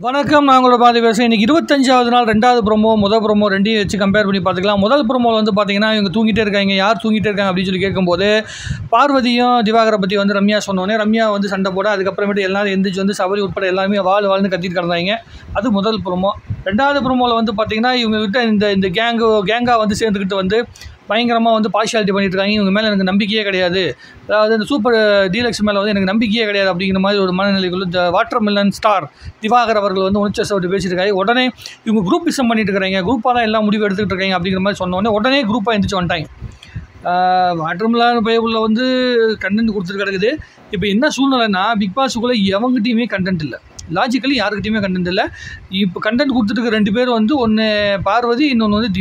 வணக்கம். நான் உங்களோட பாதி பேசுகிறேன். இன்றைக்கி 25வது நாள் 2வது ப்ரோமோ ப்ரோமோ ரெண்டையும் வச்சு கம்பேர் பண்ணி பார்த்துக்கலாம். முதல் ப்ரோமோவில் வந்து பார்த்தீங்கன்னா இவங்க தூங்கிட்டே இருக்காங்க. யார் தூங்கிட்டே இருக்காங்க அப்படின்னு சொல்லி கேட்கும்போது பார்வதியும் திவாகரை பற்றி வந்து ரம்யா சொன்னோன்னே ரம்யா வந்து சண்டை போட அதுக்கப்புறமேட்டு எல்லாரும் எந்திரிச்சு வந்து சபரி உட்பட எல்லாருமே வாழ்ந்து கத்திட்டு கிடந்தாங்க. அது முதல் ப்ரோமோ. 2வது ப்ரோமோவில் வந்து பார்த்தீங்கன்னா இவங்ககிட்ட இந்த கேங்காக வந்து சேர்ந்துக்கிட்டு வந்து பயங்கரமாக வந்து பார்ஷியாலிட்டி பண்ணிட்டு இருக்காங்க. இவங்க மேலே எனக்கு நம்பிக்கையே கிடையாது, அதாவது இந்த சூப்பர் டீலக்ஸ் மேலே வந்து எனக்கு நம்பிக்கையே கிடையாது அப்படிங்கிற மாதிரி ஒரு மனநிலைக்குள்ள இந்த வாட்டர் மில்லன் ஸ்டார் திவாகர் அவர்கள் வந்து உணர்ச்சி பேசிட்டு இருக்காங்க. உடனே இவங்க குரூப்பிசம் பண்ணிட்டு இருக்கிறாங்க, குரூப்பாக தான் எல்லாம் முடிவு எடுத்துக்கிட்டு இருக்காங்க அப்படிங்கிற மாதிரி சொன்னோடனே உடனே குரூப்பாக எழுந்திரிச்சு வந்துட்டாங்க. வாட்டர் மில்லன் பைபிளில் வந்து கண்டென்ட் கொடுத்துட்டு கிடக்குது. இப்போ என்ன சூழ்நிலைன்னா பிக் பாஸுக்குள்ளே எவங்கிட்டையுமே கண்டென்ட் இல்லை, லாஜிக்கலி யாருக்கிட்டையுமே கண்டென்ட் இல்லை. இப்போ கண்டென்ட் கொடுத்துட்டு 2 பேர் வந்து ஒன்று பார்வதி, இன்னொன்று வந்து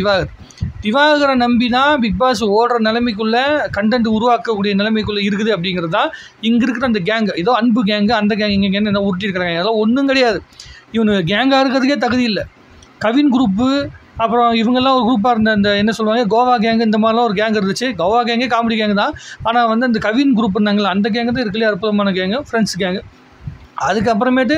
திவாகரை நம்பி தான் பிக் பாஸ் ஓடுற நிலைமைக்குள்ளே கண்டென்ட் உருவாக்கக்கூடிய நிலைமைக்குள்ளே இருக்குது அப்படிங்கிறது தான் இங்கே இருக்கிற அந்த கேங்கு. ஏதோ அன்பு கேங்கு, அந்த கேங் இங்கே என்ன உருட்டிருக்கிறாங்க. அதெல்லாம் ஒன்றும் கிடையாது. இவனு கேங்காக இருக்கிறதுக்கே தகுதி இல்லை. கவின் குரூப்பு, அப்புறம் இவங்கெல்லாம் ஒரு குரூப்பாக இருந்த இந்த என்ன சொல்லுவாங்க கோவா கேங்கு, இந்த மாதிரிலாம் ஒரு கேங் இருந்துச்சு. கோவா கேங்கே காமெடி கேங்கு தான். ஆனால் வந்து அந்த கவின் குரூப் இருந்தாங்களா அந்த கேங்கு தான் இருக்குல்லையே அற்புதமான கேங்கு, ஃப்ரெண்ட்ஸ் கேங்கு. அதுக்கப்புறமேட்டு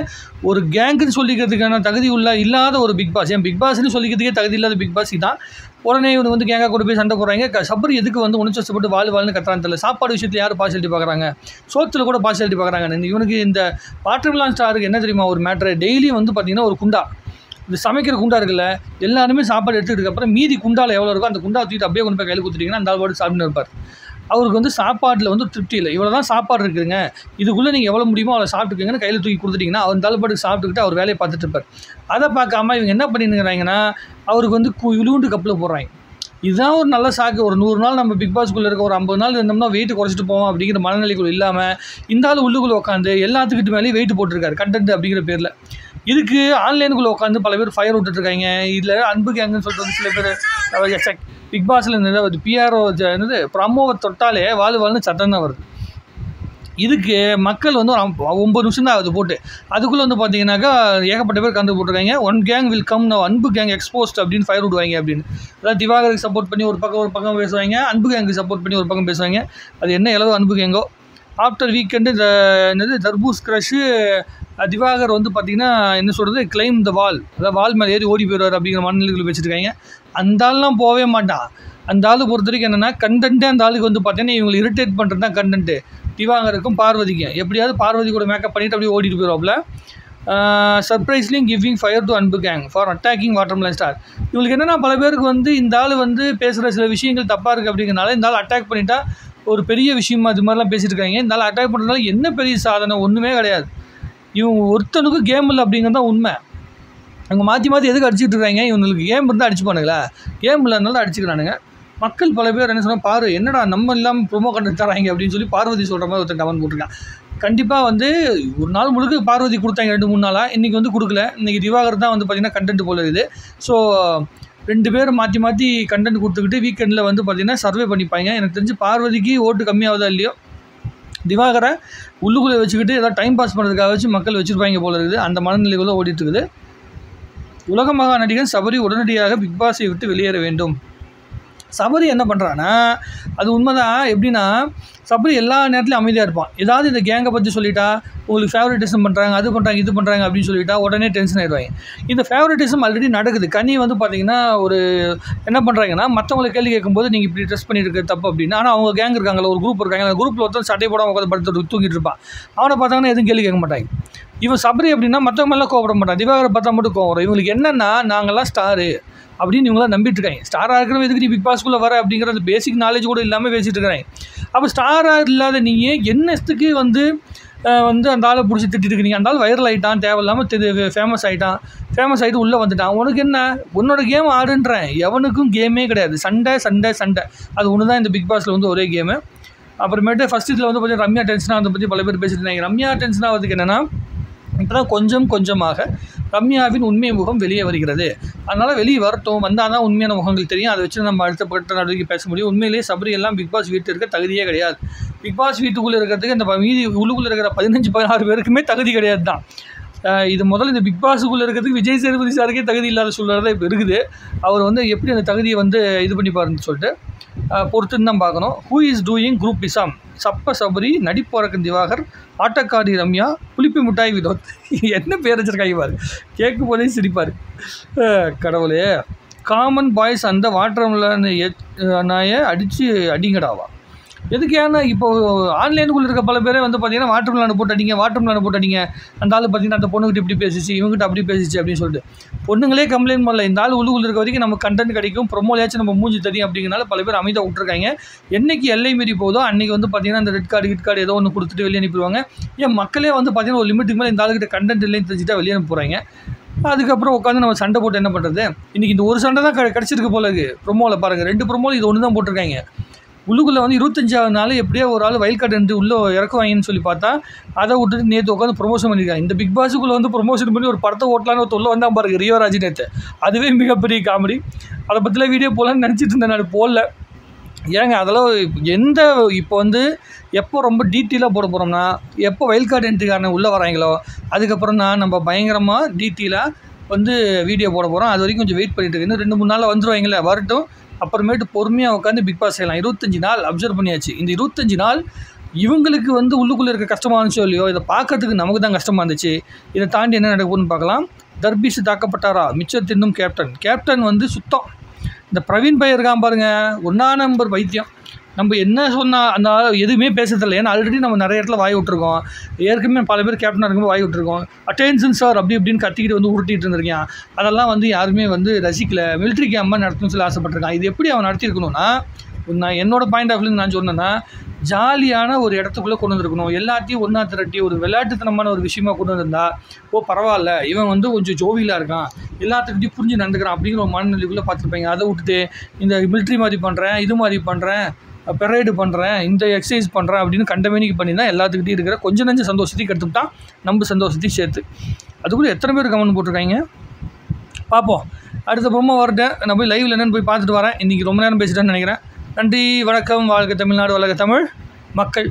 ஒரு கேங்குன்னு சொல்லிக்கிறதுக்கான தகுதி இல்லாத ஒரு பிக் பாஸ், ஏன் பிக் பாஸ்ன்னு சொல்லிக்கிறதுக்கே தகுதி இல்லாத பிக் பாஸ் தான். உடனே இவங்க வந்து கேங்காக கொண்டு போய் சண்டை போடுறாங்க. சபரி எதுக்கு வந்து உணர்ச்சிப்பட்டு வாழ்னு கத்துறான்னு தெரியல. சாப்பாடு விஷயத்தில் யார் பார்ஷியாலிட்டி பார்க்குறாங்க, சோத்தில் கூட பார்ஷியாலிட்டி பார்க்குறாங்க. இவனுக்கு இந்த வாட்டர் மில்லன் ஸ்டாருக்கு என்ன தெரியுமா ஒரு மேட்ரு, டெய்லியும் வந்து பார்த்திங்கன்னா ஒரு குண்டா, இந்த சமைக்கிற குண்டா இருக்குல்ல, எல்லாருமே சாப்பாடு எடுத்துக்கிட்டு அப்புறம் மீதி குண்டாவில் எவ்வளோ இருக்கோ அந்த குண்டா தூக்கிட்டு அப்படியே கொண்டு போய் கையில் கொடுத்துட்டிங்கன்னா அந்த ஆள் சாப்பிட்டு இருப்பார். அவருக்கு வந்து சாப்பாட்டில் வந்து திருப்தி இல்லை. இவ்வளோ தான் சாப்பாடு இருக்குதுங்க, இதுக்குள்ளே நீங்கள் எவ்வளோ முடியுமோ அவ்வளோ சாப்பிட்டுக்கங்கன்னு கையில் தூக்கி கொடுத்துட்டிங்கன்னா அவர் தலைப்பாட்டுக்கு சாப்பிட்டுக்கிட்டு அவர் வேலையை பார்த்துட்டு இருப்பார். அதை பார்க்காம இவங்க என்ன பண்ணிருக்கிறாங்கன்னா அவருக்கு வந்து இழுவுண்டு கப்பில் போடுறாங்க. இதுதான் ஒரு நல்ல சாக்கு. ஒரு 100 நாள் நம்ம பிக் பாஸ்க்குள்ளே இருக்க ஒரு 50 நாள் இருந்தோம்னா வெயிட் குறைச்சிட்டு போவோம் அப்படிங்கிற மனநிலைக்குள்ள இல்லாமல் இந்த ஆள் உள்ளுக்குள்ளே உட்காந்து எல்லாத்துக்கிட்ட மேலேயும் வெயிட் போட்டிருக்காரு கண்டென்ட் அப்படிங்கிற பேரில். இதுக்கு ஆன்லைனுக்குள்ளே உட்காந்து பல பேர் ஃபயர் விட்டுட்ருக்காங்க. இதில் அன்பு கேங்குன்னு சொல்லிட்டு வந்து சில பேர் பிக் பாஸில் இருந்தது பிஆர்ஓ என்னது ப்ரமோவை தொட்டாலே வாழ்னு சட்டம் தான் வருது. இதுக்கு மக்கள் வந்து 9 நிமிஷம் தான் அது போட்டு அதுக்குள்ளே வந்து பார்த்தீங்கன்னாக்கா ஏகப்பட்ட பேர் கண்டு போட்டிருக்காங்க. One gang will come now, அன்பு கேங் எக்ஸ்போஸ்ட் அப்படின்னு ஃபயர் விடுவாங்க அப்படின்னு. அதாவது திவாகருக்கு சப்போர்ட் பண்ணி ஒரு பக்கம் பேசுவாங்க, அன்பு கேங்குக்கு சப்போர்ட் பண்ணி ஒரு பக்கம் பேசுவாங்க. அது என்ன எவ்வளோ அன்பு கேங்கோ. ஆஃப்டர் வீக்கெண்டு இந்த என்னது தர்பூஸ் க்ரஷு திவாகர் வந்து பார்த்திங்கன்னா என்ன சொல்கிறது கிளைம் த வால், அதாவது வால் மேலே ஏறி ஓடி போயிடுவார் அப்படிங்கிற மனநிலைகள் வச்சுருக்காங்க. அந்த ஆள்லாம் போகவே மாட்டான். அந்த ஆளு பொறுத்த வரைக்கும் என்னென்னா கண்டென்ட்டே அந்த ஆளுக்கு வந்து பார்த்தீங்கன்னா இவங்களை இரிட்டேட் பண்ணுறது தான் கண்டென்ட்டு. திவாகருக்கும் பார்வதிக்கும் எப்படியாவது பார்வதி கூட மேக்கப் பண்ணிவிட்டு அப்படியே ஓடிட்டு போயிடுவாப்புல. சர்ப்ரைஸ்லிங் கிவிங் ஃபயர் டு அன்பு gang for attacking water melon star. இவங்களுக்கு என்னென்னா பல பேருக்கு வந்து இந்த ஆள் வந்து பேசுகிற சில விஷயங்கள் தப்பாக இருக்குது அப்படிங்கிறனால இந்த ஆள் அட்டாக் பண்ணிட்டா ஒரு பெரிய விஷயமா இது மாதிரிலாம் பேசிட்டு இருக்காங்க. இந்த ஆள் அட்டாக் பண்ணுறதுனால என்ன பெரிய சாதனை ஒன்றுமே கிடையாது. இவங்க ஒருத்தனுக்கு கேம் இல்லை அப்படிங்கிறது தான் உண்மை. அவங்க மாற்றி எதுக்கு அடிச்சுட்டு இருக்காங்க, இவங்களுக்கு கேம் இருந்தால் அடிச்சுப்பானுங்களா, கேம் இல்லைனாலும் அடிச்சுக்கிறானுங்க. மக்கள் பல பேர் என்ன சொன்னால் பாரு என்னடா நம்ம இல்லாமல் ப்ரொமோ கண்டென்ட் தராங்க அப்படின்னு சொல்லி பார்வதி சொல்கிற மாதிரி ஒருத்தர் கமெண்ட் போட்டிருக்கான். கண்டிப்பாக வந்து ஒரு நாள் முழுக்க பார்வதி கொடுத்தாங்க 2-3 நாளாக, இன்றைக்கி வந்து கொடுக்கல. இன்றைக்கி திவாகர் தான் வந்து பார்த்திங்கன்னா கண்டென்ட் போல இருக்குது. ஸோ 2 பேரும் மாற்றி கண்டென்ட் கொடுத்துக்கிட்டு வீக்கெண்டில் வந்து பார்த்திங்கன்னா சர்வே பண்ணிப்பாங்க. எனக்கு தெரிஞ்சு பார்வதிக்கு ஓட்டு கம்மியாகுதா இல்லையோ திவாகரை உள்ளுக்குள்ளே வச்சுக்கிட்டு ஏதாவது டைம் பாஸ் பண்ணுறதுக்காக வச்சு மக்கள் வச்சுருப்பாங்க போல இருக்குது. அந்த மனநிலைக்குள்ளே ஓடிட்டு இருக்குது. உலக மகா நடிகன் சபரி உடனடியாக பிக் பாஸை விட்டு வெளியேற வேண்டும். சபரி என்ன பண்ணுறான்னா அது உண்மைதான். எப்படின்னா சபரி எல்லா நேரத்துலையும் அமைதியாக இருப்பான். ஏதாவது இந்த கேங்கை பற்றி சொல்லிட்டா உங்களுக்கு ஃபேவரட்டிசம் பண்ணுறாங்க, அது பண்ணுறாங்க, இது பண்ணுறாங்க அப்படின்னு சொல்லிட்டா உடனே டென்ஷன் ஆகிடுவாங்க. இந்த ஃபேவரட்டிசம் ஆல்ரெடி நடக்குது. கனி வந்து பார்த்திங்கன்னா ஒரு என்ன பண்ணுறாங்கன்னா மற்றவங்களை கேள்வி கேட்கும்போது நீங்கள் இப்படி ட்ரெஸ் பண்ணிட்டு தப்பு அப்படின்னு. ஆனால் அவங்க கேங் இருக்காங்களா, ஒரு குரூப் இருக்காங்க, அந்த குரூப்பில் ஒருத்தர் சட்டை போடாமல் உட்காந்து படுத்து தூங்கிட்டு இருப்பான். அவனை பார்த்தாங்கன்னா எதுவும் கேள்வி கேட்க மாட்டாங்க. இவன் சபரி அப்படின்னா மற்றவங்க மேலே கோவப்பட மாட்டான், திவாகரை பார்த்தா மட்டும் கோவம் வரும். இவங்களுக்கு என்னென்னா நாங்கள்லாம் ஸ்டாரு அப்படின்னு இவங்களாம் நம்பிட்டு இருக்காங்க. ஸ்டாராக இருக்கிறவங்க எதுக்கு நீ பிக் பாஸ்க்குள்ளே வர அப்படிங்கிற அந்த பேசிக் நாலேஜ் கூட இல்லாமல் பேசிகிட்டு இருக்கிறாங்க. அப்போ ஸ்டாராக இல்லாத நீங்கள் என்னத்துக்கு வந்து அந்த ஆளை பிடிச்சி திட்டிட்டு இருக்கீங்க. அந்த ஆள் வைரல் ஆகிட்டான், தேவையில்லாமல் ஃபேமஸ் ஆகிட்டு உள்ளே வந்துட்டான். உனக்கு என்ன, உன்னோட கேம் ஆடுன்றேன். எவனுக்கும் கேமே கிடையாது. சண்டை அது ஒன்று தான் இந்த பிக் பாஸில் வந்து ஒரே கேமு. அப்புறமேட்டு ஃபஸ்ட் இதில் வந்து பார்த்தீங்கன்னா ரம்யா டென்ஷனாக அதை பற்றி பல பேர் பேசிட்டு இருந்தாங்க. ரம்யா டென்ஷனாக ஆகிறதுக்கு என்னென்னா இப்போ தான் கொஞ்சமாக ரம்யாவின் உண்மை முகம் வெளியே வருகிறது. அதனால் வெளியே வரட்டும், வந்தால் தான் உண்மையான முகங்கள் தெரியும். அதை வச்சு நம்ம அடுத்த பட்ட நடவடிக்கை பேச முடியும். உண்மையிலேயே சபரி எல்லாம் பிக் பாஸ் வீட்டு இருக்க தகுதியே கிடையாது. பிக் பாஸ் வீட்டுக்குள்ளே இருக்கிறதுக்கு இந்த மீதி உள்ளுக்குள்ளே இருக்கிற 15-16 பேருக்குமே தகுதி கிடையாது தான். இது முதல்ல இந்த பிக் பாஸுக்குள்ளே இருக்கிறதுக்கு விஜய் சேதுபதி சாருக்கே தகுதி இல்லாத சூழ்நிலை தான் இப்போ இருக்குது. அவர் வந்து எப்படி அந்த தகுதியை வந்து இது பண்ணிப்பாருன்னு சொல்லிட்டு பொறுத்துன்னு தான் பார்க்கணும். Who is doing group Isam, சப்ப சபரி, நடிப்பறக்கன் திவாகர், ஆட்டக்காரி ரம்யா, புளிப்பி மிட்டாய் வினோத். என்ன பேர் வச்சிருக்காங்க பாரு, கேட்கும் போதே சிரிப்பார். கடவுளே. காமன் பாய்ஸ் அந்த வாட்டர் நாயை அடித்து அடிங்கடாவா. எதுக்கு? ஏன்னா இப்போ ஆன்லைனுக்குள்ளே இருக்க பல பேரே வந்து பார்த்தீங்கன்னா வாட்டர் மிலானை போட்டு அடிங்க. அந்த ஆள் பார்த்தீங்கன்னா அந்த பொண்ணுக்கிட்ட இப்படி பேசிச்சு, இவங்ககிட்ட அப்படி பேசிச்சு அப்படின்னு சொல்லிட்டு பொண்ணுங்களே கம்ப்ளைண்ட் பண்ணல. இந்த ஆள் உள்ளுக்குள்ள இருக்க வரைக்கும் நம்ம கண்டென்ட் கிடைக்கும், ப்ரொமோலையாச்சும் நம்ம மூஞ்சி தெரியும் அப்படிங்கிறனால பல பேர் அமைதியாக விட்டுருக்காங்க. என்றைக்கு எல்லை மீறி போதோ அன்றைக்கி வந்து பார்த்தீங்கன்னா அந்த ரெட் கார்டு ஏதோ ஒன்று கொடுத்துட்டு வெளியே அனுப்பிடுவாங்க. ஏன் மக்களே வந்து பார்த்தீங்கன்னா ஒரு லிமிட்டுக்கு மேலே இந்த ஆளுக்கிட்ட கண்டென்ட் இல்லைன்னு தெரிஞ்சுட்டா வெளியே அனுப்ப போகிறாங்க. அதுக்கப்புறம் உட்காந்து நம்ம சண்டை போட்டு என்ன பண்ணுறது? இன்றைக்கி இந்த ஒரு சண்டை தான் கிடச்சிருக்கு போல இருக்குது. ப்ரொமோவில் பாருங்கள், 2 ப்ரொமோவில் இது ஒன்று தான் போட்டிருக்காங்க. உள்ளுக்குள்ளே வந்து 25வது நாள் எப்படியோ ஒரு ஆள் வயல் கார்டு வந்து உள்ளே இறக்குவாங்கன்னு சொல்லி பார்த்தா அதை விட்டுட்டு நேற்று உட்காந்து ப்ரொமோஷன் பண்ணியிருக்காங்க. இந்த பிக் பாஸுக்குள்ளே வந்து ப்ரொமோஷன் பண்ணி ஒரு படத்தை ஓட்டலான்னு ஒரு தொல்லை வந்தால் பாருங்க ரியோராஜ் நேற்று. அதுவே மிகப்பெரிய காமெடி. அதை பற்றிலாம் வீடியோ போடலான்னு நினச்சிட்டு இருந்தேன், நான் போடல. ஏங்க அதெல்லாம் இப்போ வந்து எப்போ ரொம்ப டீட்டெயிலாக போட போகிறோம்னா எப்போ வயல் கார்டு என்ட்ரிக்காரனை உள்ளே வராங்களோ அதுக்கப்புறம் தான் நம்ம பயங்கரமாக டீட்டெயிலாக வந்து வீடியோ போட போகிறோம். அது வரைக்கும் கொஞ்சம் வெயிட் பண்ணிட்டு இருக்கு. இன்னும் 2-3 நாளில் வந்துடுவாங்களே, வரட்டும். அப்புறமேட்டு பொறுமையாக உட்காந்து பிக் பாஸ் செய்யலாம். 25 நாள் அப்சர்வ் பண்ணியாச்சு. இந்த 25 நாள் இவங்களுக்கு வந்து உள்ளுக்குள்ளே இருக்க கஷ்டமாக இருந்துச்சோ இல்லையோ, இதை பார்க்கறதுக்கு நமக்கு தான் கஷ்டமாக இருந்துச்சு. இதை தாண்டி என்ன நடக்குதுன்னு பார்க்கலாம். தர்பீஸ் தாக்கப்பட்டாரா, மிச்சம் தின்னும் கேப்டன் வந்து சுத்தம். இந்த பிரவீன் பையன் இருக்கான் பாருங்கள், 1ஆம் நம்பர் வைத்தியம். நம்ம என்ன சொன்னால் அந்த எதுவுமே பேசுறதில்லை. ஏன்னா ஆல்ரெடி நம்ம நிறைய இடத்துல வாய் விட்டுருக்கோம். ஏற்கனவே பல பேர் கேப்டனாக இருக்கும்போது வாய் விட்டுருக்கோம். அட்டென்ஷன் சார் அப்படி இப்படின்னு கத்திக்கிட்டு வந்து உருட்டிகிட்டு இருந்திருக்கேன். அதெல்லாம் வந்து யாருமே வந்து ரசிக்கலை. மிலிட்ரி கேம்பாக நடத்தணும்னு சொல்லி ஆசைப்பட்டிருக்கான். இது எப்படி அவன் நடத்தியிருக்கணும்னா, நான் என்னோட பாயிண்ட் ஆஃப் வியூ நான் சொன்னேன்னா, ஜாலியான ஒரு இடத்துக்குள்ளே கொண்டு வந்துருக்கணும். எல்லாத்தையும் ஒன்றா திரட்டி ஒரு விளையாட்டுத்தனமான ஒரு விஷயமா கொண்டு வந்திருந்தா, பரவாயில்ல இவன் வந்து கொஞ்சம் ஜோவியலாக இருக்கான், எல்லாத்துக்கிட்டையும் புரிஞ்சு நடந்துக்கிறான் அப்படிங்கிற ஒரு மனநிலைக்குள்ளே பார்த்துருப்பாங்க. அதை விட்டுட்டு இந்த மிலிட்ரி மாதிரி பண்ணுறேன், இது மாதிரி பண்ணுறேன், பெரைடு பண்ணுறேன், இந்த எக்ஸசைஸ் பண்ணுறேன் அப்படின்னு கண்டமேனிக்கு பண்ணியிருந்தால் எல்லாத்துக்கிட்டையும் இருக்கிற கொஞ்சம் நஞ்ச சந்தோஷத்தையும் கற்றுக்கிட்டான், நம்ம சந்தோஷத்தையும் சேர்த்து. அதுக்குள்ளே எத்தனை பேர் கமெண்ட் போட்டிருக்காங்க பார்ப்போம். அடுத்த பொம்மை வரட்டேன், நான் போய் லைவில் என்னென்னு போய் பார்த்துட்டு வரேன். இன்றைக்கி ரொம்ப நேரம் பேசிட்டேன்னு நினைக்கிறேன். நன்றி, வணக்கம். வாழ்க தமிழ்நாடு, வளர்க தமிழ் மக்கள்.